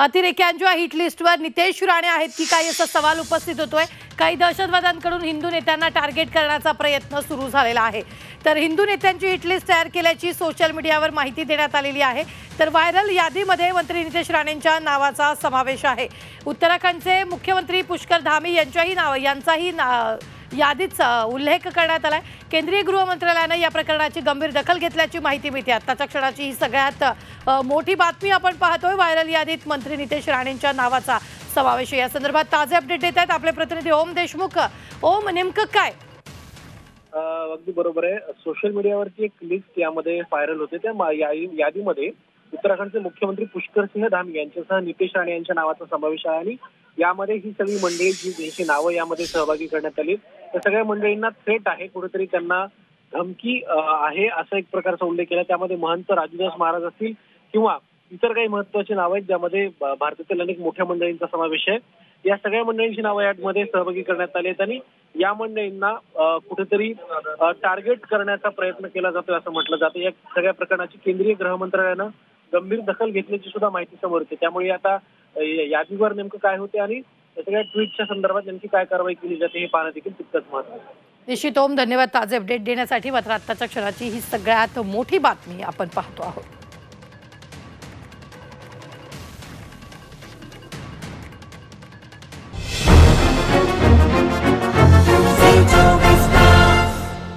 अतिरेक्यांच्या hit लिस्टवर Nitesh Rane आहेत की काय असा सवाल उपस्थित होतोय। काही दहशतवाद्यांकडून हिंदू नेत्यांना टार्गेट करण्याचा प्रयत्न सुरू झालेला आहे। तर हिंदू नेत्यांची हिट लिस्ट तयार केल्याची सोशल मीडियावर माहिती देण्यात आलेली आहे। तर व्हायरल यादीमध्ये मंत्री नितेश राणेंच्या नावाचा समावेश आहे। उत्तराखंडचे मुख्यमंत्री पुष्कर धामी यांचाही यादीत उल्लेख करण्यात आलाय। केंद्रीय गृह मंत्रालयाने या प्रकरणाची गंभीर दखल घेतल्याची माहिती मिळते। आताच्या क्षणाची ही सगळ्यात मोठी बातमी आपण पाहतोय। व्हायरल यादीत मंत्री नितेश राणेंच्या नावाचा समावेश आहे। या संदर्भात ताजे अपडेट देत आहेत आपले प्रतिनिधी ओम देशमुख। ओम, नेमकं काय? अगदी बरोबर आहे। सोशल मीडियावरची एक लिस्ट यामध्ये व्हायरल होते। त्या यादीमध्ये उत्तराखंडचे मुख्यमंत्री पुष्कर सिंह धामी यांच्यासह नितेश राणे यांच्या नावाचा समावेश आहे आणि यामध्ये ही सगळी मंडळी जी नावं यामध्ये सहभागी करण्यात आली, त्या सगळ्या मंडळींना थ्रेट आहे, कुठेतरी त्यांना धमकी आहे असा एक प्रकारचा उल्लेख केला। त्यामध्ये महंत राजूदास महाराज असतील किंवा इतर काही महत्वाची नावं आहेत, ज्यामध्ये भारतातील अनेक मोठ्या मंडळींचा समावेश आहे। या सगळ्या मंडळींची नावं यामध्ये सहभागी करण्यात आली आहेत आणि या मंडळींना कुठेतरी टार्गेट करण्याचा प्रयत्न केला जातोय असं म्हटलं जातं। या सगळ्या प्रकरणाची केंद्रीय गृह मंत्रालयानं गंभीर दखल घेतल्याची सुद्धा माहिती समोर येते। त्यामुळे आता यादीवर नेमकं काय होते आणि या सगळ्या ट्विटच्या संदर्भात नेमकी काय कारवाई केली जाते हे पाहणं देखील तितकंच महत्त्वाचं आहे। निश्चित ओम, धन्यवाद ताजे अपडेट देण्यासाठी। मात्र आताच्या क्षणाची ही सगळ्यात मोठी बातमी आपण पाहतो आहोत।